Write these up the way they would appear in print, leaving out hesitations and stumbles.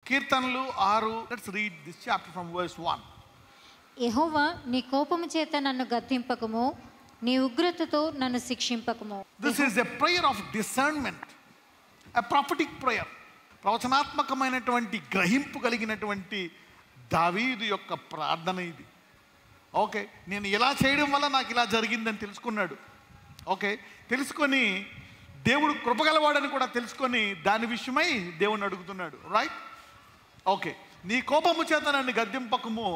కీర్తనలు 6. Let's read this chapter from verse 1. యెహోవా నీ కోపము చేత నన్ను గద్దింపకము, నీ ఉగ్రతతో నన్ను శిక్షింపకము. This is a prayer of discernment, a prophetic prayer. ప్రవచనాత్మకమైనటువంటి గ్రహింపు కలిగినటువంటి దావీదు యొక్క ప్రార్థన ఇది. ఓకే, నేను ఇలా చేయడం వల్ల నాకు ఇలా జరిగిందని తెలుసుకున్నాడు. ఓకే, తెలుసుకొని దేవుడు కృపగలవాడని కూడా తెలుసుకొని దాని విషయమై దేవుణ్ణి అడుగుతున్నాడు. రైట్? ఓకే, నీ కోపము చేత నన్ను గద్దింపకము,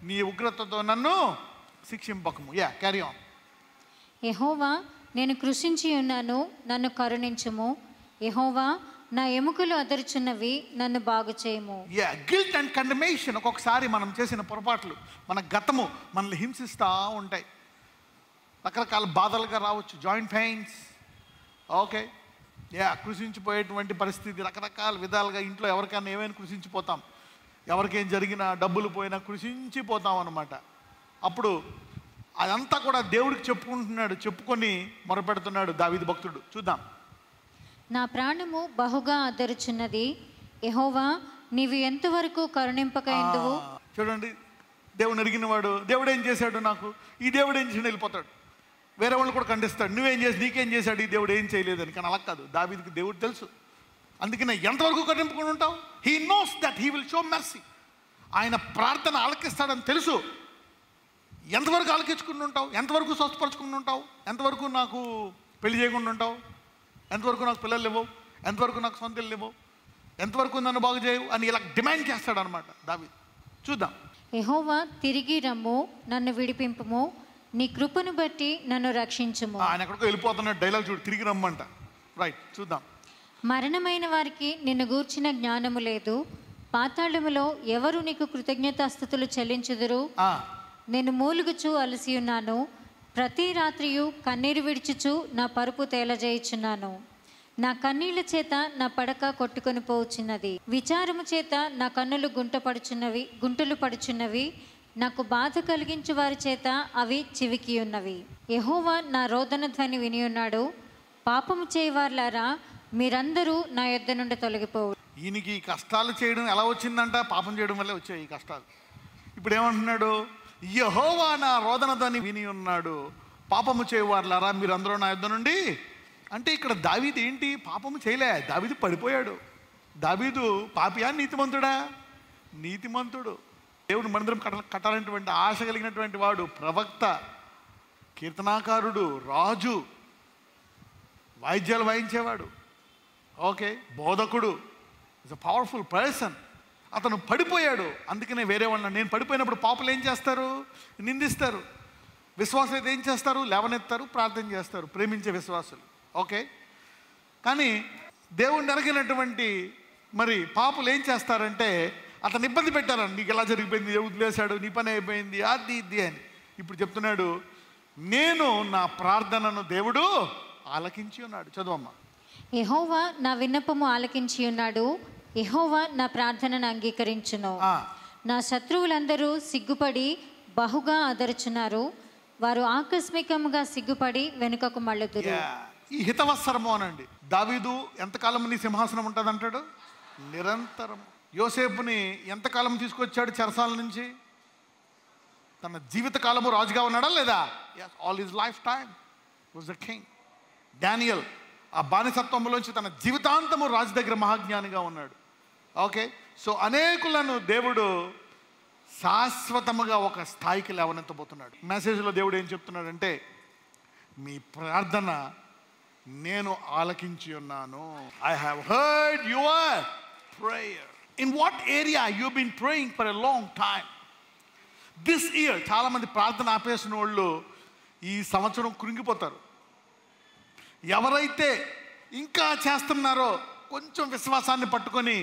నీ ఉగ్రతతో నన్ను శిక్షింపకము. Yeah, carry on. యెహోవా నేను కృషించి ఉన్నాను, నన్ను కరుణించుము. యెహోవా నా ఎముకలు అదరుచున్నవి, నన్ను బాగు చేయము. Yeah, guilt and condemnation. ఒక్కొక్కసారి మనం చేసిన పొరపాట్లు, మన గతము మనల్ని హింసిస్తూ ఉంటాయి. రకరకాల బాధలుగా రావచ్చు, జాయింట్ పెయిన్స్. ఓకే, యా, కృషించిపోయేటువంటి పరిస్థితి రకరకాల విధాలుగా. ఇంట్లో ఎవరికైనా ఏమైనా కృషించిపోతాం, ఎవరికేం జరిగినా, డబ్బులు పోయినా కృషించిపోతాం అన్నమాట. అప్పుడు అదంతా కూడా దేవుడికి చెప్పుకుంటున్నాడు, చెప్పుకొని మొరపెడుతున్నాడు దావీదు భక్తుడు. చూద్దాం. నా ప్రాణము బహుగా అదరుచున్నది, యెహోవా నీవు ఎంతవరకు కరుణింపకయిందువు. చూడండి, దేవుని అడిగిన వాడు దేవుడు ఏం చేశాడు నాకు, ఈ దేవుడు ఏం చేసాడు వెళ్ళిపోతాడు. వేరే వాళ్ళు కూడా ఖండిస్తాడు, నువ్వేం చేసి నీకేం చేశాడు ఈ దేవుడు ఏం చేయలేదని. కానీ అలా కాదు, దావీదుకి దేవుడు తెలుసు. అందుకనే ఎంతవరకు కరుణింపుకొని ఉంటావు. He knows that he will show mercy. ఆయన ప్రార్థన ఆలకిస్తాడని తెలుసు. ఎంతవరకు ఆలకించుకుని ఉంటావు, ఎంతవరకు స్వస్థపరచుకుని ఉంటావు, ఎంతవరకు నాకు పెళ్లి చేయకుండా ఉంటావు, ఎంతవరకు నాకు పిల్లలు లేవు, ఎంతవరకు నాకు సొంత ఇల్లు లేవు, ఎంతవరకు నన్ను బాగు చేయవు అని ఇలా డిమాండ్ చేస్తాడు అనమాట దావీదు. చూద్దాం. యెహోవా తిరిగి రమ్ము, నన్ను విడిపింపుము, నీ కృపను బట్టి నన్ను రక్షించుము. ఆయన ఎక్కడికో వెళ్ళిపోతున్నాడు, డైలాగ్ చూడు, తిరిగి రమ్మంట. రైట్, చూద్దాం. మరణమైన వారికి నిన్ను గూర్చిన జ్ఞానము లేదు, పాతాళములో ఎవరు నీకు కృతజ్ఞతాస్తుతులు చెల్లించుదురు. నేను మూలుగుచు అలసి ఉన్నాను, ప్రతి రాత్రియు కన్నీరు విడిచుచు నా పరుపు తేలజేయుచున్నాను. నా కన్నీళ్ల చేత నా పడక కొట్టుకొని పోవచ్చున్నది, విచారము చేత నా కన్నులు గుంటలు పడుచున్నవి, నాకు బాధ కలిగించు వారి చేత అవి చివికి ఉన్నవి. యెహోవా నా రోదన ధ్వని విని ఉన్నాడు, పాపము చేయవారులారా మీరందరూ నా యొద్ద నుండి తొలగిపోవు. ఈయనకి ఈ కష్టాలు చేయడం ఎలా వచ్చిందంట, పాపం చేయడం వల్లే వచ్చాయి ఈ కష్టాలు. ఇప్పుడు ఏమంటున్నాడు, యెహోవా నా రోదన ధ్వని విని ఉన్నాడు, పాపము చేయవారులారా మీరందరూ నా యొద్ద నుండి. అంటే ఇక్కడ దావీదు ఏంటి, పాపము చేయలే, దావీదు పడిపోయాడు. దావీదు పాపియా నీతిమంతుడా? నీతిమంతుడు. దేవుడు మందిరం కట్టాలనేటువంటి ఆశ కలిగినటువంటి వాడు, ప్రవక్త, కీర్తనాకారుడు, రాజు, వాయిద్యాలు వాయించేవాడు. ఓకే, బోధకుడు, ఇస్ అ పవర్ఫుల్ పర్సన్. అతను పడిపోయాడు. అందుకనే వేరే వాళ్ళని, నేను పడిపోయినప్పుడు పాపులు ఏం చేస్తారు, నిందిస్తారు. విశ్వాసులు అయితే ఏం చేస్తారు, లేవనెత్తారు, ప్రార్థన చేస్తారు, ప్రేమించే విశ్వాసులు. ఓకే, కానీ దేవుణ్ణి ఎరగినటువంటి మరి పాపులు ఏం చేస్తారంటే అతను ఇబ్బంది పెట్టారని, నీకు ఎలా జరిగిపోయింది, దేవుడు వదిలేశాడు, నీ పని అయిపోయింది, అది ఇది అని. ఇప్పుడు చెప్తున్నాడు, నేను నా ప్రార్థనను దేవుడు ఆలకించి ఉన్నాడు. చదువమ్మా. యెహోవా నా విన్నపము ఆలకించి ఉన్నాడు, యెహోవా నా ప్రార్థనను అంగీకరించును. నా శత్రువులందరూ సిగ్గుపడి బహుగా అదరుచున్నారు, వారు ఆకస్మికముగా సిగ్గుపడి వెనుకకు మళ్ళుదురు. ఈ హితవత్సరము అనండి. దావీదు ఎంతకాలం నీ సింహాసనం ఉంటుంది అంటాడు, నిరంతరం. యోసేపుని ఎంతకాలం తీసుకొచ్చాడు చెరసాల నుంచి, తన జీవిత కాలము రాజుగా ఉన్నాడా లేదా? All his life time was a king. Daniel ఆ బానిసత్వంలోంచి తన జీవితాంతము రాజు దగ్గర మహాజ్ఞానిగా ఉన్నాడు. ఓకే, సో అనేకులను దేవుడు శాశ్వతముగా ఒక స్థాయికి లేవనెత్తబోతున్నాడు. మెసేజ్లో దేవుడు ఏం చెప్తున్నాడంటే, మీ ప్రార్థన నేను ఆలకించి ఉన్నాను. I have heard your prayer. In what area you been praying for a long time. This year చాలామంది ప్రార్థన ఆపేసిన వాళ్ళు ఈ సంవత్సరం కృంగిపోతారు. ఎవరైతే ఇంకా చేస్తున్నారో కొంచెం విశ్వాసాన్ని పట్టుకొని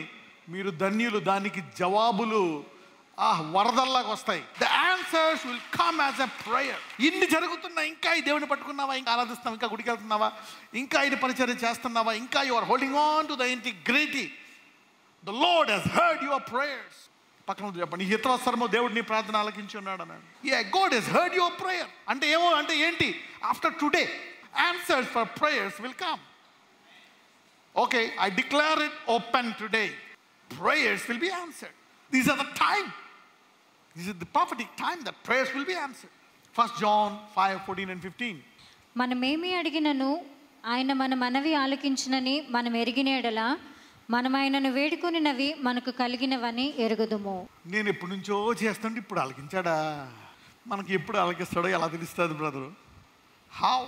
మీరు ధన్యులు. దానికి జవాబులు వరదల్లాగా వస్తాయి. The answers will come as a prayer. ఇన్ని జరుగుతున్నా ఇంకా ఈ దేవుని పట్టుకున్నావా, ఇంకా ఆరాధిస్తున్నావా, ఇంకా గుడికి వెళ్తున్నావా, ఇంకా ఇది పరిచర్య చేస్తున్నావా, ఇంకా you are holding on to the integrity. The Lord has heard your prayers. పక్కన చెప్పండి, ఈ హితవత్సరము దేవుడు నీ ప్రార్థన ఆలకించి ఉన్నాడు అన్నాడు. Yeah, God has heard your prayer. అంటే ఏమో, అంటే ఏంటి, after today answers for prayers will come. Okay, I declare it open today. prayers will be answered. These are the time. This is the prophetic time that prayers will be answered. 1 John 5:14 and 15. మనమేమి అడిగినను ఆయన మన మనవి ఆలకించునని మనం ఎరిగిన ఎడల మనం ఆయనను వేడుకొనినవి మనకు కలిగినవని ఎరుగుదుము. నేను ఎప్పటి నుంచో చేస్తుంటే ఇప్పుడు ఆలకించాడా? మనకి ఎప్పుడు ఆలకిస్తాడో ఎలా తెలుస్తుంది brother? How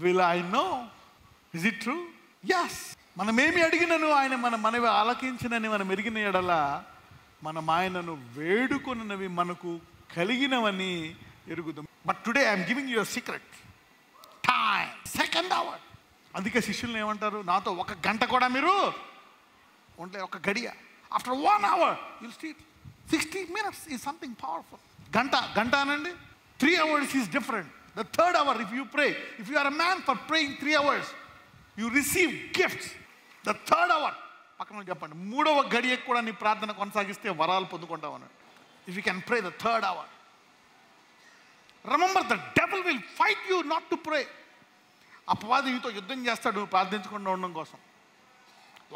will I know? Is it true? Yes. మనమేమి అడిగినను ఆయన మన మనవి ఆలకించినని మనం ఎరిగిన ఎడల మనం ఆయనను వేడుకొనినవి మనకు కలిగినవని ఎరుగుదాం. But today I'm giving you a secret. Time, second hour. అందుకే శిష్యులను ఏమంటారు? నాతో 1 గంట కూడా మీరు ఉండలే, 1 గడియ. After 1 hour you'll see 60 minutes is something powerful. గంట అనండి. 3 hours is different. The third hour, if you pray, if you are a man for praying 3 hours, you receive gifts. The third hour, పక్కన చెప్పండి, 3వ గడియకు కూడా నీ ప్రార్థన కొనసాగిస్తే వరాలు పొందుకుంటావు అన్నాడు. If you can pray the third hour. Remember, the devil will fight you not to pray. అపవాది నీతో యుద్ధం చేస్తాడు నువ్వు ప్రార్థించకుండా ఉండడం కోసం.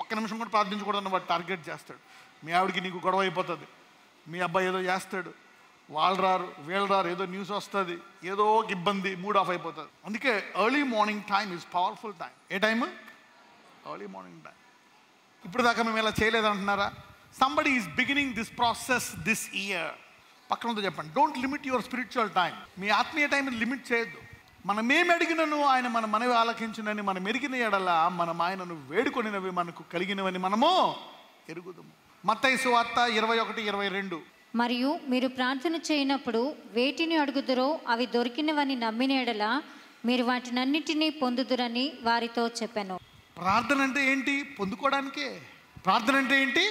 1 నిమిషం కూడా ప్రార్థించకూడదని వాడు టార్గెట్ చేస్తాడు. మీ ఆవిడికి నీకు గొడవ అయిపోతుంది, మీ అబ్బాయి ఏదో చేస్తాడు, వాళ్ళు రారు వీళ్ళు రారు, ఏదో న్యూస్ వస్తుంది, ఏదో ఒక ఇబ్బంది, మూడ్ ఆఫ్ అయిపోతుంది. అందుకే early morning time is powerful time. ఏ టైమ్? Early morning time. ఇప్పుడు దాకా మేము ఇలా చేయలేదంటున్నారా? Somebody is beginning this process this year. పక్కనతో చెప్పండి, don't limit your spiritual time. మీ ఆత్మీయ టైంని లిమిట్ చేయొద్దు. మనం ఏమి అడిగినను ఆయన మన మనవి ఆలకించునని మనం ఎరిగిన ఎడల మనం ఆయనను వేడుకొనినవి మనకు కలిగినవని మనము ఎరుగుదాము. మత్తయి సువార్త 21:22. మరియు మీరు ప్రార్థన చేయనప్పుడు వేటిని అడుగుదురో అవి దొరికినవని నమ్మిన ఎడల మీరు వాటినన్నిటినీ పొందుదురని వారితో చెప్పాను. ప్రార్థన అంటే ఏంటి? పొందుకోవడానికే. ప్రార్థన అంటే ఏంటి?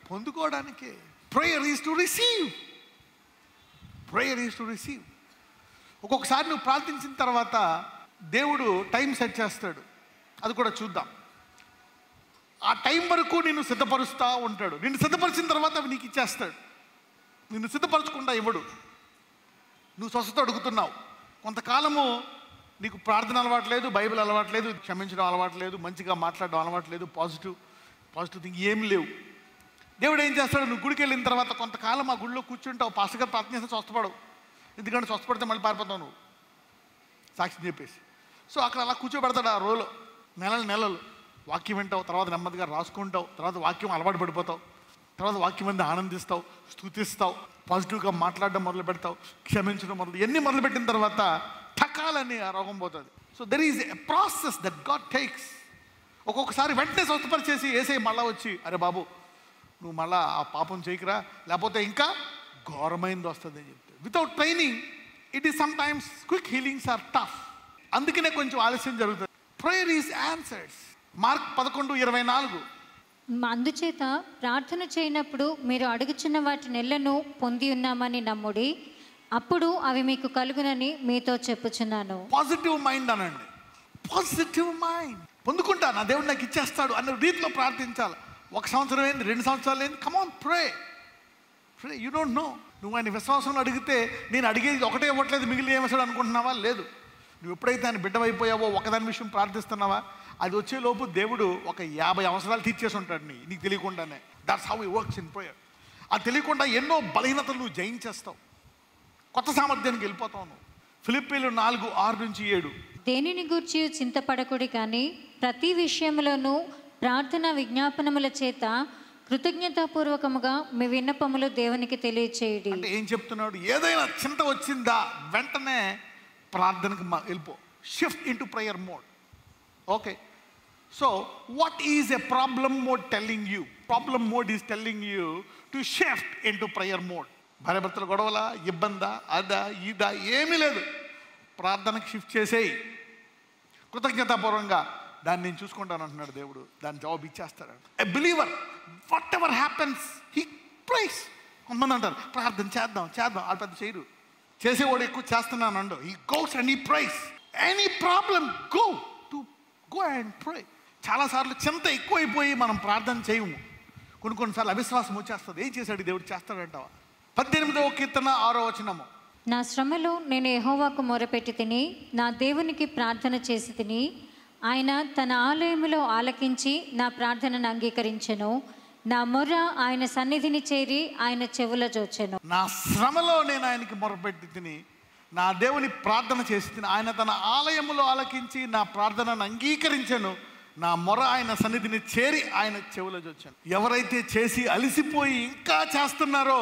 పొందుకోవడానికే. Prayer is to receive. Prayer is to receive. ఒక్కొక్కసారి నువ్వు ప్రార్థించిన తర్వాత దేవుడు టైం సెట్ చేస్తాడు, అది కూడా చూద్దాం. ఆ టైం వరకు నిన్ను సిద్ధపరుస్తూ ఉంటాడు. నిన్ను సిద్ధపరిచిన తర్వాత అవి నీకు ఇచ్చేస్తాడు. నిన్ను సిద్ధపరచకుండా ఇవ్వడు. నువ్వు స్వస్థత అడుగుతున్నావు, కొంతకాలము నీకు ప్రార్థన అలవాటు లేదు, బైబిల్ అలవాటు లేదు, క్షమించడం అలవాటు లేదు, మంచిగా మాట్లాడడం అలవాటు లేదు, పాజిటివ్ థింగ్ ఏం లేవు. దేవుడు ఏం చేస్తాడు? నువ్వు గుడికి వెళ్ళిన తర్వాత కొంతకాలం ఆ గుడిలో కూర్చుంటావు, పాస్టర్ గారు ప్రార్థన చేస్తే స్వస్థపడవు. ఎందుకంటే స్వస్థపడితే మళ్ళీ పారిపోతావు నువ్వు, సాక్షి చెప్పేసి. సో అక్కడ అలా కూర్చోబెడతాడు ఆ రోజులో నెలలు. వాక్యం వింటావు, తర్వాత నెమ్మదిగా రాసుకుంటావు, తర్వాత వాక్యం అలవాటు పడిపోతావు, తర్వాత వాక్యం మీద ఆనందిస్తావు, స్తుతిస్తావు, పాజిటివ్గా మాట్లాడడం మొదలు పెడతావు, క్షమించడం ఎన్ని మొదలుపెట్టిన తర్వాత ఠకాలని ఆ రోగం పోతుంది. So there is a process that God takes. ఒక్కొక్కసారి వెంటనే స్వస్థపరిచేసి ఏసై మళ్ళా వచ్చి, అరే బాబు నువ్వు మళ్ళా ఆ పాపం చేయకురా, లేకపోతే ఇంకా ఘోరమైంది వస్తుంది అని చెప్తే. Without training it is sometimes quick healings are tough. అందుకనే కొంచెం ఆలస్యం జరుగుతుంది. Prayer is answers. మార్క్ 11:24. అందుచేత ప్రార్థన చేయనప్పుడు మీరు అడుగుచున్న వాటి నెలను పొంది ఉన్నామని నమ్ముడి, అప్పుడు అవి మీకు కలుగునని మీతో చెప్పుచున్నాను. పాజిటివ్ మైండ్ అనండి. Positive mind. పొందుకుంటా, నా దేవుడు నాకు ఇచ్చేస్తాడు అన్న రీతిలో ప్రార్థించాలి. 1 సంవత్సరం ఏంది, 2 సంవత్సరాలు ఏంది, come on pray. You don't know. నువ్వు ఆయన విశ్వాసంలో అడిగితే నేను అడిగేది ఒకటే ఇవ్వట్లేదు, మిగిలిన ఏమేసాడు అనుకుంటున్నావా? లేదు. నువ్వు ఎప్పుడైతే ఆయన బిడ్డవైపోయావో, ఒకదాని విషయం ప్రార్థిస్తున్నావా, అది వచ్చేలోపు దేవుడు ఒక 50 అవసరాలు తీర్చేసి ఉంటాడు నీకు తెలియకుండానే. That's how he works in prayer. అది తెలియకుండా ఎన్నో బలహీనతలు నువ్వు జయించేస్తావు, కొత్త సామర్థ్యానికి వెళ్ళిపోతావు నువ్వు. ఫిలిప్పీలు 4:6-7. దేనిని గూర్చి చింతపడకుడి కానీ ప్రతి విషయంలోనూ ప్రార్థన విజ్ఞాపనముల చేత కృతజ్ఞతాపూర్వకముగా మీ విన్నపములు దేవునికి తెలియచేయండి. అంటే ఏం చెప్తున్నాడు? ఏదైనా చింత వచ్చిందా వెంటనే ప్రార్థనకు వెళ్ళిపో. Shift into prayer mode. Okay. So what is a problem mode telling you? Problem mode is telling you to shift into prayer mode. భార్యాభర్తల గొడవలా, ఇబ్బందా, అదా ఇదా ఏమీ లేదు. ప్రార్థనకు షిఫ్ట్ చేసేయి. కృతజ్ఞతాపూర్వకంగా దాన్ని నేను చూసుకుంటాను అంటున్నాడు దేవుడు. దాని జవాబు ఇచ్చేస్తాడు. A believer whatever happens he prays. కొంతమంది అంటారు ప్రార్థన చేద్దాం వాళ్ళు పెద్ద చేయరు. చేసేవాడు ఎక్కువ చేస్తున్నాను and. He goes and he prays. Any problem go and pray. చాలాసార్లు చింత ఎక్కువైపోయి మనం ప్రార్థన చేయము. కొన్నిసార్లు అవిశ్వాసం వచ్చేస్తుంది. ఏం చేశాడు దేవుడు? చేస్తాడంటావా? 18వ కీర్తన 6వ వచనము. నా శ్రమలో నేను యెహోవాకు మొరపెట్టి తిని నా దేవునికి ప్రార్థన చేసి తిని ఆయన తన ఆలయములో ఆలకించి నా ప్రార్థనను అంగీకరించెను. నా మొర్ర ఆయన సన్నిధిని చేరి ఆయన చెవుల జోచెను. నా శ్రమలో నేను ఆయనకి మొరపెట్టి తిని నా దేవుని ప్రార్థన చేసి తిని ఆయన తన ఆలయములో ఆలకించి నా ప్రార్థనను అంగీకరించాను. నా మొర ఆయన సన్నిధిని చేరి ఆయన చెవుల జోచాను. ఎవరైతే చేసి అలిసిపోయి ఇంకా చేస్తున్నారో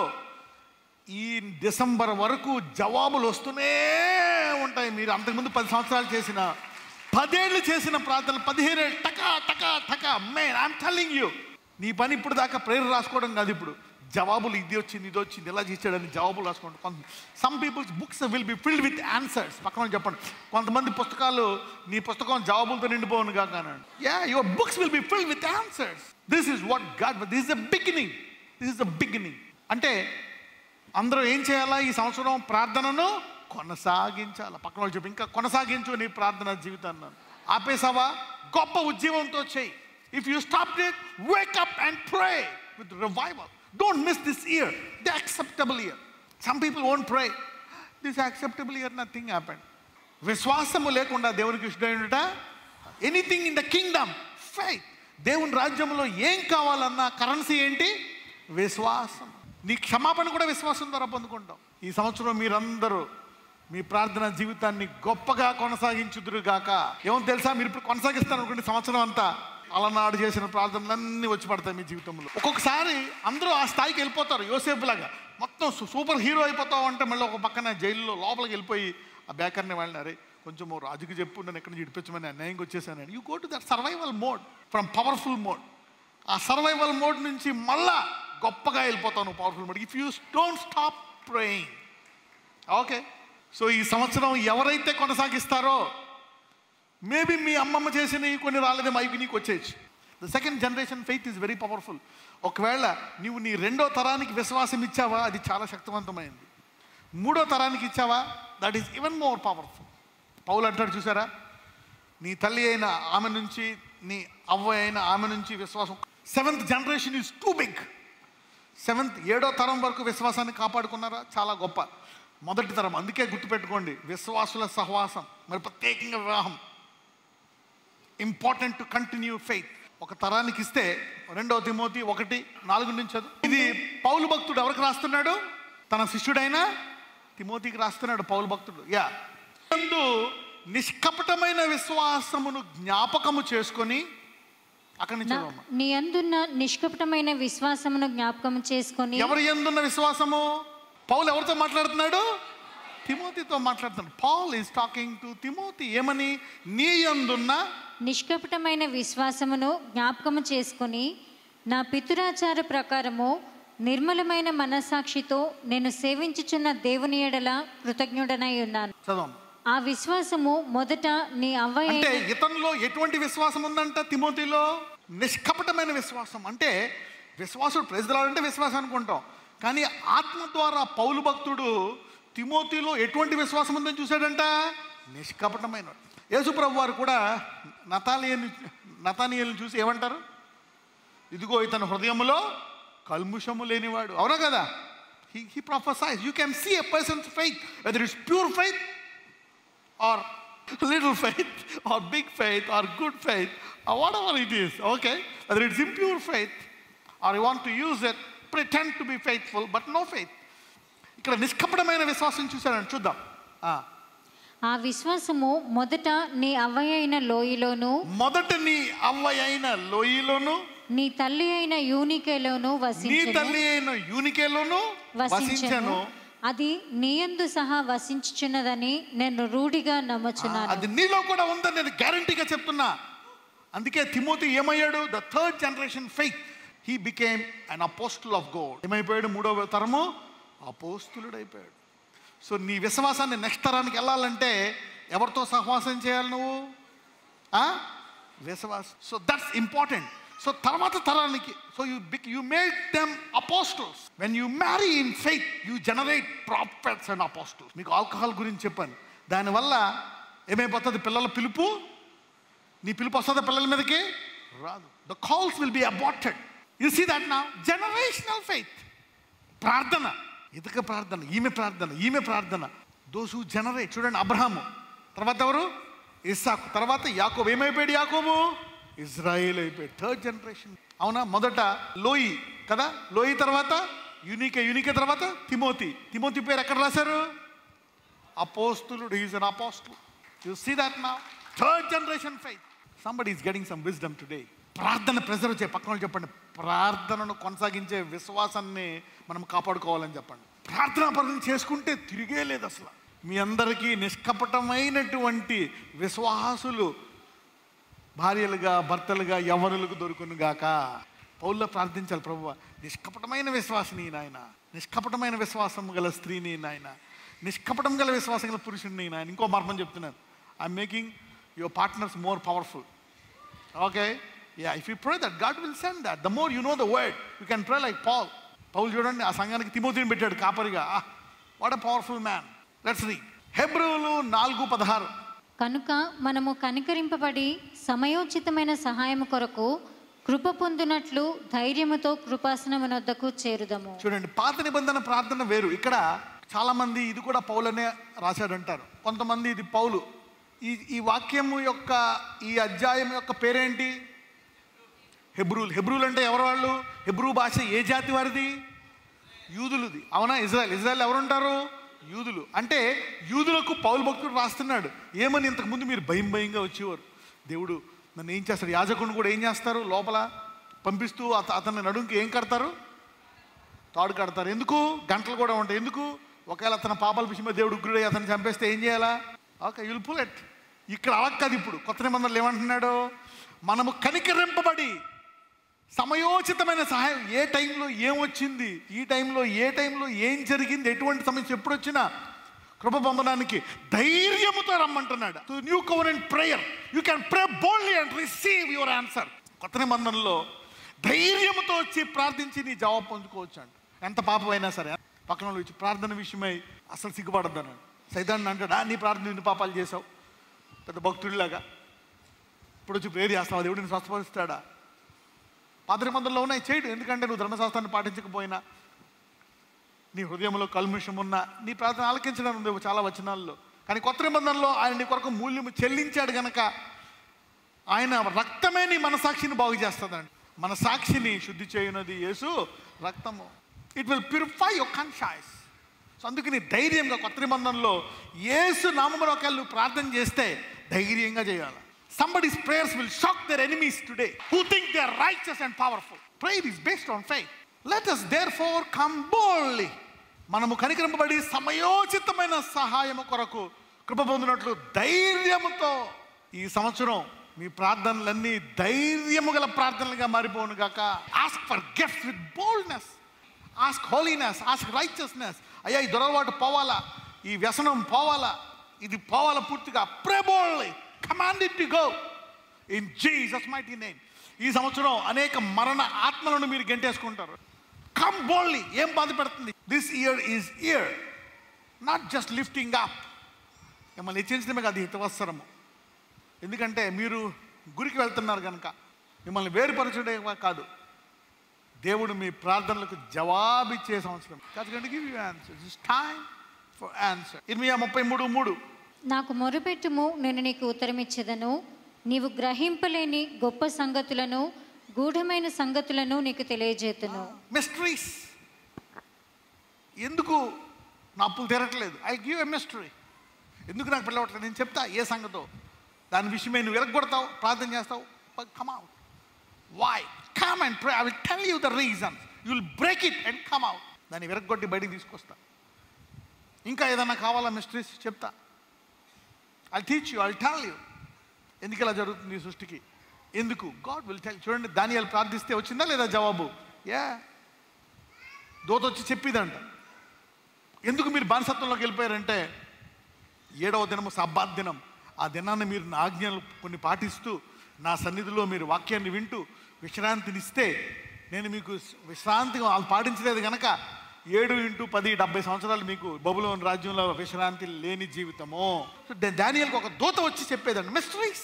ఈ డిసెంబర్ వరకు జవాబులు వస్తూనే ఉంటాయి. మీరు అంతకుముందు 10 సంవత్సరాలు చేసిన 10 ఏళ్ళు చేసిన ప్రార్థన 15 ఏళ్ళు టకా టకా టకా మేన్ ఐఎమ్ టెల్లింగ్ యూ. నీ పని ఇప్పుడు దాకా ప్రేయర్ రాసుకోవడం కాదు, ఇప్పుడు జవాబులు ఇది వచ్చింది ఇది వచ్చింది ఇలా చేసాడని జవాబులు రాసుకోండి. Some peoples books will be filled with answers. పక్కన చెప్పండి, కొంతమంది పుస్తకాలు నీ పుస్తకం జవాబులతో నిండిపోను కాక అనండి. Your books will be filled with answers. This is what God, this is the beginning. This is the beginning. అంటే అందరూ ఏం చేయాలా? ఈ సంవత్సరం ప్రార్థనను కొనసాగించాలి. పక్కన వాళ్ళు చెప్పి ఇంకా కొనసాగించు నీ ప్రార్థన జీవితాన్ని. ఆపేసావా? గొప్ప ఉద్యమంతో చేయి. If you stop it, Wake up and pray with revival. Don't miss this year, the acceptable year. Some people won't pray. This acceptable year, nothing happened. విశ్వాసము లేకుండా దేవునికి ఇష్టమైనట anything in the kingdom faith. దేవుని రాజ్యంలో ఏం కావాలన్నా currency ఏంటి? విశ్వాసం. నీ క్షమాపణ కూడా విశ్వాసం ద్వారా పొందుకుంటాం. ఈ సంవత్సరం మీరందరూ మీ ప్రార్థన జీవితాన్ని గొప్పగా కొనసాగించుదురుగాక. ఏమో తెలుసా, మీరు ఇప్పుడు కొనసాగిస్తారు అనుకోండి, సంవత్సరం అంతా అలనాడు చేసిన ప్రార్థనలన్నీ వచ్చి పడతాయి మీ జీవితంలో. ఒక్కొక్కసారి అందరూ ఆ స్థాయికి వెళ్ళిపోతారు. యోసేపు లాగా మొత్తం సూపర్ హీరో అయిపోతావు అంటే మళ్ళీ ఒక పక్కన జైల్లో లోపలికి వెళ్ళిపోయి ఆ బేకర్ని వాళ్ళని కొంచెం రాజుకి చెప్పు నన్ను ఎక్కడి నుంచి ఇడిపించమని అన్యాయంగా వచ్చేసానని. You go to that survival mode from powerful mode. ఆ సర్వైవల్ మోడ్ నుంచి మళ్ళా గొప్పగా వెళ్ళిపోతావు నువ్వు powerful mode. If you don't stop praying. Okay, so ఈ సంవత్సరం ఎవరైతే కొనసాగిస్తారో, మేబీ మీ అమ్మమ్మ చేసినవి కొన్ని రాలేదేమో, అవి నీకు వచ్చేయచ్చు. The second generation faith is very powerful. ఒకవేళ నీవు నీ 2వ తరానికి విశ్వాసం ఇచ్చావా, అది చాలా శక్తివంతమైంది. 3వ తరానికి ఇచ్చావా, that is even more powerful. పౌలు అంటాడు చూసారా, నీ తల్లి అయిన ఆమె నుంచి నీ అవ్వ అయిన ఆమె నుంచి విశ్వాసం. 7th generation is two big. 7వ తరం వరకు విశ్వాసాన్ని కాపాడుకున్నారా, చాలా గొప్ప. మొదటి తరం, అందుకే గుర్తుపెట్టుకోండి, విశ్వాసుల సహవాసం, మరి ప్రత్యేకంగా వివాహం ఇంపార్టెంట్ టు కంటిన్యూ ఫెయిత్. ఒక తరానికి ఇస్తే 2 తిమోతి 1:4 నుంచి చదువు. ఇది పౌలు భక్తుడు ఎవరికి రాస్తున్నాడు? తన శిష్యుడైన తిమోతికి రాస్తున్నాడు పౌలు భక్తుడు. యందు నిష్కపటమైన విశ్వాసమును జ్ఞాపకము చేసుకొని, అక్కడి నుంచి నీ యందున్న నిష్కపటమైన విశ్వాసమును జ్ఞాపకం చేసుకొని. ఎవరి యందున్న విశ్వాసము? పౌలు ఎవరితో మాట్లాడుతున్నాడు? తిమోతితో మాట్లాడుతున్నాడు. Paul is talking to Timothy. ఏమని? నీ యందున్న నిష్కపటమైన విశ్వాసమును జ్ఞాపకము చేసుకొని నా పితురాచార ప్రకారము నిర్మలమైన మనస్సాక్షితో నేను సేవించుచున్న దేవుని ఎడల కృతజ్ఞుడనై ఉన్నాను. ఆ విశ్వాసము మొదట నీ అవ్వ. అంటే ఇతనిలో ఎటువంటి విశ్వాసం ఉందంట? తిమోతిలో నిష్కపటమైన విశ్వాసం. అంటే విశ్వాసుడు ప్రెసిడెంట్ విశ్వాసం అనుకుంటాం, కానీ ఆత్మ ద్వారా పౌలు భక్తుడు తిమోతిలో ఎటువంటి విశ్వాసం ఉందని చూశాడంట? నిష్కపటమైన. యేసుప్రభు వారు కూడా నతానియేలుని చూసి ఏమంటారు? ఇదిగో ఇతని హృదయములో కల్ముషము లేనివాడు. అవునా కదా? he prophesies. You can see a person's faith, whether it's pure faith or little faith or big faith or good faith or whatever it is. Okay, whether it's impure faith or you want to use it, pretend to be faithful but no faith. ఇక్కడ నిష్కపటమైన విశ్వాసం చూశారని చూద్దాం. ఆ విశ్వాసము మొదట నీ అవ్వయైన లోయలోను, మొదట నీ అవ్వయైన లోయలోను, నీ తల్లి అయిన యూనికేలోను వసించెను. అది నీయందు సహా వసించుచున్నదని నేను రూఢిగా నమ్ముచున్నాను. అది నీలో కూడా ఉందని నేను గ్యారంటీగా చెప్తున్నా. అందుకే తిమోతి ఏమయ్యాడు? The third generation faith. He became an apostle of God. ఏమైపోయాడు? 3వ తరము అపోస్తులుడు అయిపోయాడు. సో నీ విశ్వాసాన్ని నెక్స్ట్ తరానికి వెళ్ళాలంటే ఎవరితో సహవాసం చేయాలి నువ్వు? విశ్వాసం. So that's important. సో తర్వాత తరానికి, so you made them apostles. When you marry in faith you generate ప్రాఫెట్స్ and apostles. మీకు ఆల్కహాల్ గురించి చెప్పాను. దానివల్ల ఏమైపోతుంది? పిల్లల పిలుపు, నీ పిలుపు వస్తుందా పిల్లల మీదకి? రాదు. The calls will be aborted. You see that now. Generational faith. ప్రార్థన, ఇతక ప్రార్థన, ఈమె ప్రార్థన. Those who generate. చూడండి, అబ్రహాము తర్వాత ఎవరు? ఇస్సాకు తర్వాత యాకోబు. ఏమైపోయాడు యాకోబు? ఇజ్రాయేల్ అయిపోయి థర్డ్ జనరేషన్. అవునా? మొదట లోయి కదా, లోయి తర్వాత యూనికే తర్వాత తిమోతి పేరు ఎక్కడ రాశారు? అపోస్తులుడు. Is an apostle. You see that now. Third generation faith. Somebody is getting some wisdom today. ప్రార్థన ప్రెజర్ వచ్చే పక్కన వాళ్ళు చెప్పండి, ప్రార్థనను కొనసాగించే విశ్వాసాన్ని మనం కాపాడుకోవాలని చెప్పండి. ప్రార్థన చేసుకుంటే తిరిగే లేదు అసలు. మీ అందరికీ నిష్కపటమైనటువంటి విశ్వాసులు భార్యలుగా భర్తలుగా యవ్వనులకు దొరుకును గాక. పౌల్లో ప్రార్థించాలి, ప్రభువా నిష్కపటమైన విశ్వాసిని నాయన, నిష్కపటమైన విశ్వాసం గల స్త్రీని నాయన, నిష్కపటం గల విశ్వాసం గల పురుషుడిని నాయన. ఇంకో మార్గం చెప్తున్నాను, I'm making your partners more powerful. Okay, yeah, if you pray that, God will send that. The more you know the word, you can pray like Paul. పౌలు చూడండి, ఆ సంఘానికి తిమోతిని పెట్టాడు కాపరిగా. What a powerful man. Let's read హెబ్రీయులు 4:16. కనుక మనము కనికరింపబడి సమయోచితమైన సహాయము కొరకు కృప పొందునట్లు ధైర్యముతో కృపాసనమునొద్దకు చేరుదము. చూడండి, పాత నిబంధన ప్రార్థన వేరు. ఇక్కడ చాలా మంది ఇది కూడా పౌలనే రాశాడంటారు, కొంతమంది ఇది పౌలు. ఈ వాక్యము యొక్క ఈ అధ్యాయం యొక్క పేరేంటి? హెబ్రూలు అంటే ఎవరు వాళ్ళు? హెబ్రూ భాష ఏ జాతి వారిది? యూదులది. అవునా? ఇజ్రాయెల్ ఎవరుంటారు? యూదులు. అంటే యూదులకు పౌలు భక్తుడు రాస్తున్నాడు. ఏమని? ఇంతకుముందు మీరు భయంగా వచ్చేవారు, దేవుడు నన్ను ఏం చేస్తాడు? యాజకుడిని కూడా ఏం చేస్తారు? లోపల పంపిస్తూ అతన్ని నడుంకి ఏం కడతారు? తాడు కడతారు. ఎందుకు? గంటలు కూడా ఉంటాయి. ఎందుకు? ఒకవేళ అతని పాపాల విషయమే దేవుడు ఉగ్రుడై అతన్ని చంపేస్తే ఏం చేయాలా? Okay, you'll pull it. ఇక్కడ అలా కాదు. ఇప్పుడు కొత్త నిబంధనలు ఏమంటున్నాడు? మనము కనికరింపబడి సమయోచితమైన సహాయం. ఏ టైంలో ఏం వచ్చింది, ఈ టైంలో ఏ టైంలో ఏం జరిగింది, ఎటువంటి సమస్య ఎప్పుడు వచ్చినా కృప పొందడానికి ధైర్యముతో రమ్మంటున్నాడు. To new covenant prayer you can pray boldly and receive your answer. కొత్త నిబంధనలో ధైర్యముతో వచ్చి ప్రార్థించి నీ జవాబు పొందుకోవచ్చు అంట. ఎంత పాపమైనా సరే. పక్కన వాళ్ళు వచ్చి ప్రార్థన విషయమై అసలు సిగ్గుపడద్దు అన్నాడు. సైతాన్ని అంటాడా, నీ ప్రార్థన ఎన్ని పాపాలు చేసావు, పెద్ద భక్తుడిలాగా ఇప్పుడు వచ్చి ప్రేయర్ చేస్తావా, దేవుడిని స్వస్థపరుస్తాడా? పాత నిబంధనలో ఉన్నాయి, చేయడు. ఎందుకంటే నువ్వు ధర్మశాస్త్రాన్ని పాటించకపోయినా, నీ హృదయంలో కల్ముషం ఉన్నా నీ ప్రార్థన ఆలకించడం ఉంది చాలా వచనాల్లో. కానీ కొత్త నిబంధనలో ఆయన నీ కొరకు మూల్యము చెల్లించాడు గనక ఆయన రక్తమే నీ మనసాక్షిని బాగు చేస్తుందండి. మన సాక్షిని శుద్ధి చేయునది యేసు రక్తము. It will purify your conscious. So అందుకని ధైర్యంగా కొత్త నిబంధనలో యేసు నామములో ఒకవేళ నువ్వు ప్రార్థన చేస్తే ధైర్యంగా చేయాలి. Somebody's prayers will shock their enemies today who think they are righteous and powerful. Prayer is based on faith. Let us therefore come boldly. మనము కనికరింపబడి సమయోచితమైన సహాయము కొరకు కృప పొందినట్లు ధైర్యముతో. ఈ సంవత్సరం మీ ప్రార్థనలన్నీ ధైర్యము గల ప్రార్థనలుగా మారిపోను గాక. Ask for gifts with boldness, ask holiness, ask righteousness. అయ్యా ఈ దురలవాటు పోవాలా, ఈ వ్యసనం పోవాలా, ఇది పోవాలా పూర్తిగా. ప్రే boldly, command it to go in Jesus mighty name. ఈ సంవత్సరం అనేక మరణ ఆత్మలను మీరు గెంటేసుకుంటారు. Come boldly. ఏం బాధ పెడుతుంది? This year is year not just lifting up. మిమ్మల్ని హెచ్చరించడమే కాదు, హితవత్సరము. ఎందుకంటే మీరు గురికి వెళ్తున్నారు కనుక మిమ్మల్ని వేరుపరచడే కాదు, దేవుడు మీ ప్రార్థనలకు జవాబిచ్చే సంవత్సరం. Give you answer. It's time for answer. 33:3. నాకు మొరపెట్టుము, నేను నీకు ఉత్తరమిచ్చేదను. నీవు గ్రహింపలేని గొప్ప సంగతులను, గూఢమైన సంగతులను నీకు తెలియజేతును. మిస్టరీస్. ఎందుకు నా అప్పులు తీరట్లేదు? I give a mystery. ఎందుకు నాకు పిల్లవట్లేదు? నేను చెప్తా ఏ సంగతో. దాని విషయమే నువ్వు విరగొడతావు, ప్రార్థన చేస్తావు. Come out. Why? Come and pray. I will tell you the reason. You will break it and come out. దాన్ని విరగొట్టి బయటికి తీసుకొస్తా. ఇంకా ఏదన్నా కావాలా మిస్టరీస్? చెప్తా. I'll teach you, I'll tell you. ఎందుకు ఇలా జరుగుతుంది ఈ సృష్టికి? ఎందుకు? God will tell. చూడండి, దానియేలు ప్రార్థిస్తే వచ్చిందా లేదా జవాబు? దూత వచ్చి చెప్పిదంట. ఎందుకు మీరు బానిసత్వంలోకి వెళ్ళిపోయారంటే 7వ దినము సబ్బాత్ దినం. ఆ దినాన్ని మీరు నా ఆజ్ఞలు కొన్ని పాటిస్తూ నా సన్నిధిలో మీరు వాక్యాన్ని వింటూ విశ్రాంతినిస్తే నేను మీకు విశ్రాంతిగా వాళ్ళు పాటించలేదు కనుక 7x10 70 సంవత్సరాలు మీకు బబులోను రాజ్యంలో విశ్రాంతి లేని జీవితము. సో దానియేలుకు ఒక దూత వచ్చి చెప్పేదండి mysteries.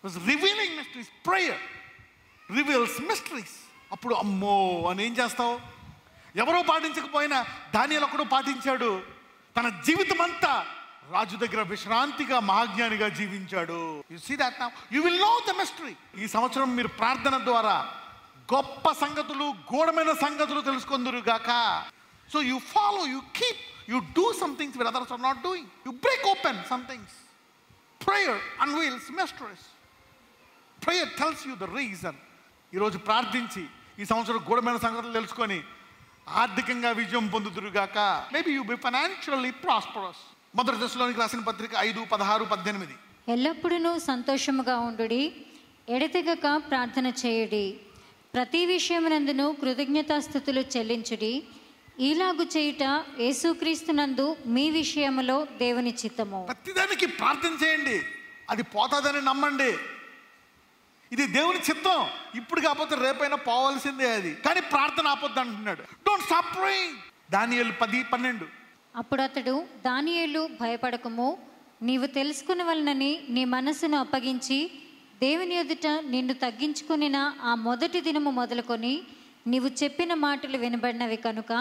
Was revealing mysteries. Prayer reveals mysteries. అప్పుడు అమ్మో అని ఏం చేస్తావు? ఎవరో పాటించకపోయినా దానియేలు ఒకడు పాటించాడు. తన జీవితం అంతా రాజు దగ్గర విశ్రాంతిగా మహాజ్ఞానిగా జీవించాడు. You see that now, you will know the mystery. ఈ సంవత్సరం మీరు ప్రార్థన ద్వారా గొప్ప సంగతులు, గూఢమైన సంగతులు తెలుసుకొందురు గాక. So you follow, you keep, you do some things with others are not doing. You break open some things. Prayer unveils mysteries. Prayer tells you the reason. ఈరోజు ప్రార్థించి ఈ సంవత్సరం గూఢమైన సంగతులు తెలుసుకొని ఆర్థికంగా విజయం పొందుదురుగాక. Maybe you be financially prosperous. మొదటి దశలోనికి రాసిన పత్రిక 5:16-18. ఎల్లప్పుడూ సంతోషముగా ఉండుడి, ఎడతెగక ప్రార్థన చేయుడి, ప్రతి విషయమునందును కృతజ్ఞతాస్థుతులు చెల్లించుడి. ఈలాగు చేయుట యేసుక్రీస్తునందు మీ విషయములో దేవుని చిత్తము. ప్రతిదానికి ప్రార్థన చేయండి, అది పోతాదని నమ్మండి. ఇది దేవుని చిత్తం. ఇప్పుడు కాకపోతే రేపైనా పోవాల్సిందే అది, కానీ ప్రార్థన ఆపొద్దు అంటున్నాడు. Don't stop praying. దానియేలు 10:12. అప్పుడు అతడు, దానియేలు భయపడకము, నీవు తెలుసుకునవలనని నీ మనస్సును అప్పగించి దేవుని ఎదుట నిన్ను తగ్గించుకునిన ఆ మొదటి దినము మొదలుకొని నీవు చెప్పిన మాటలు వినబడినవి కనుక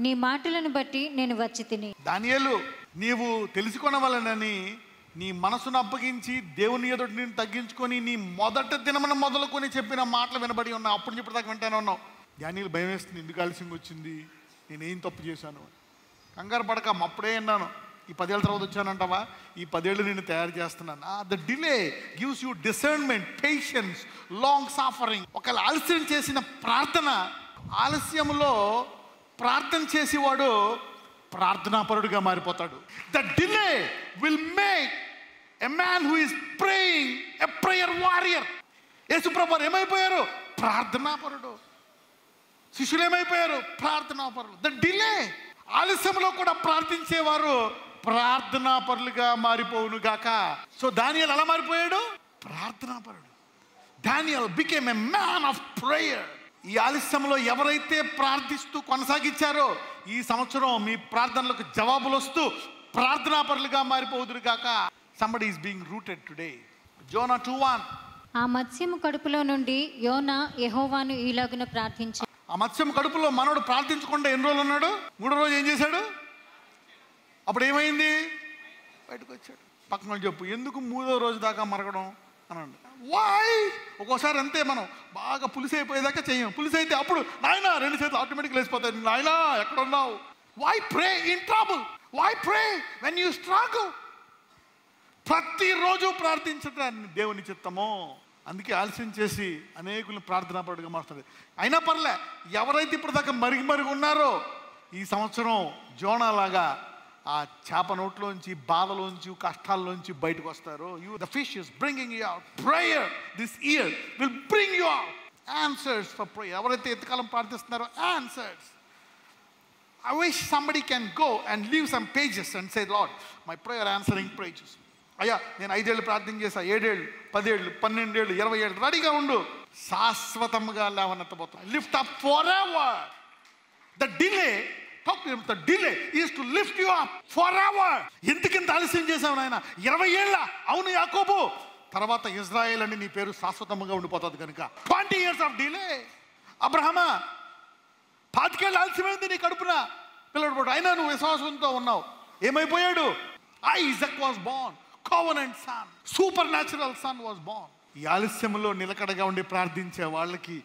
నీ మాటలను బట్టి నేను వచ్చి తిని. దానియేలు, నీవు తెలుసుకొనవలనని నీ మనసును అప్పగించి దేవుని ఎదుట నేను తగ్గించుకొని నీ మొదటి దినమున మొదలుకొని చెప్పిన మాటలు వినబడి ఉన్నావు. అప్పుడు ఇప్పటిదాకా వింటానే ఉన్నావు. దానియేలు భయం వేస్తుంది, ఎందుకు ఆలస్యం వచ్చింది, నేనేం తప్పు చేశాను. కంగారు పడక, అప్పుడే అన్నాను, ఈ 10 ఏళ్ళ తర్వాత వచ్చానంటావా, ఈ 10 ఏళ్ళు నేను తయారు చేస్తున్నాను. The delay gives you discernment, patience, long suffering. ఒకవేళ ఆలస్యం చేసిన ప్రార్థన, ఆలస్యంలో ప్రార్థన చేసేవాడు ప్రార్థనాపరుడుగా మారిపోతాడు. The delay will make a man who is praying a prayer warrior. యేసుప్రభువారు ఏమైపోయారు? ప్రార్థనాపరుడు. శిష్యులు ఏమైపోయారు? ప్రార్థనాపరులు. ద డిలే, ఆలస్యంలో కూడా ప్రార్థించేవారు ప్రార్థనాపరులుగా మారిపోవును గాక. సో దానియేలు ఎలా మారిపోయాడు? ప్రార్థనాపరుడు. Daniel became a man of prayer. ఈ ఆలస్యంలో ఎవరైతే ప్రార్థిస్తూ కొనసాగించారో ఈ సంవత్సరం మీ ప్రార్థనలకు జవాబులు వస్తూ ప్రార్థనాపరులుగా మారిపోదురు గాక. somebody is being rooted today. Zona 2:1. ఆ మత్స్యము కడుపులో నుండి యోనా యెహోవాను ఈలాగున ప్రార్థించి. ఆ మత్స్యం కడుపులో మనోడు ప్రార్థించకుండా ఎన్ని రోజులు ఉన్నాడు? 3వ రోజు ఏం చేశాడు? అప్పుడు ఏమైంది? బయటకు వచ్చాడు. పక్కన చెప్పు, ఎందుకు 3వ రోజు దాకా మరగడం అనండి. వై? ఒక్కోసారి అంతే, మనం బాగా పులిసి అయిపోయేదాకా చెయ్యం. పులిసి అయితే అప్పుడు నాయన 2 చేతులు ఆటోమేటిక్గా లేచిపోతాయి. నాయన ఎక్కడ ఉన్నావు? Why pray in trouble? Why pray when you struggle? ప్రతిరోజు ప్రార్థించటాన్ని దేవుని చిత్తము. అందుకే ఆలస్యం చేసి అనేకులను ప్రార్థనాపరుడుగా మారుతుంది. అయినా పర్లే, ఎవరైతే ఇప్పుడు దాకా మరిగి ఉన్నారో ఈ సంవత్సరం జోనాలాగా ఆ చేప నోట్లోంచి, బాధలోంచి, కష్టాల్లోంచి బయటకు వస్తారు. The fish is bringing you out. Prayer this year will bring you out. Answers for prayer. ఎవరైతే ఎంతకాలం ప్రార్థిస్తున్నారో answers. I wish somebody can go and leave some pages and say, Lord, my prayer answering pages. అయ్యా, నేను 5 ఏళ్ళు ప్రార్థన చేశా, 7 ఏళ్ళు, 10 ఏళ్ళు, 12 ఏళ్ళు, 20 ఏళ్ళు. రెడీగా ఉండు, శాశ్వతంగా లేవనెత్తబోతున్నా. Lift up forever. The delay, talk to him, the delay is to lift you up forever. ఎందుకింత ఆలస్యం చేశావు నాయన? 20 ఏళ్ళ. అవును యాకోబు, తర్వాత ఇజ్రాయేల్ అని నీ పేరు శాశ్వతంగా ఉండిపోతుంది కనుక 20 years of delay. అబ్రహమా, 25 ఏళ్ళు ఆలస్యమైంది నీ కడుపున పిల్లడు పుట్టాడు, అయినా నువ్వు విశ్వాసంతో ఉన్నావు. ఏమైపోయాడు? Isaac was born, covenant son, supernatural son was born. ఈ ఆలస్యంలో నిలకడగా ఉండి ప్రార్థించే వాళ్ళకి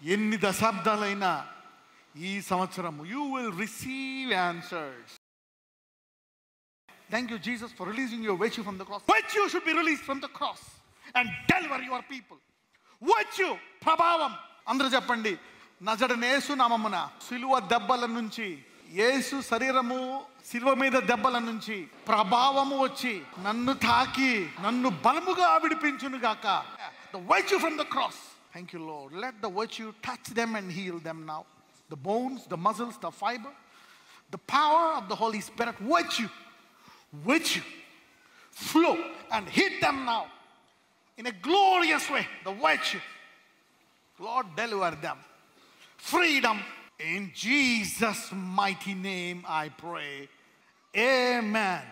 ఎన్ని దశాబ్దాలైనా ఈ సంవత్సరం you will receive answers. Thank you Jesus for releasing your virtue from the cross. Virtue should be released from the cross and deliver your people. Virtue, ప్రభావం. అందరూ చెప్పండి, నజరేయుడైన యేసు నామమున సిలువ దెబ్బల నుంచి, యేసు శరీరము శిలువ మీద దెబ్బల నుంచి ప్రభావము వచ్చి నన్ను తాకి నన్ను బలముగా విడిపించును గాక. The virtue from the cross. Thank you Lord. Let the virtue touch them and heal them now. The bones, the muscles, the fiber, the power of the Holy Spirit, virtue flow and hit them now in a glorious way. The virtue, Lord, deliver them. Freedom in Jesus' mighty name I pray. Amen.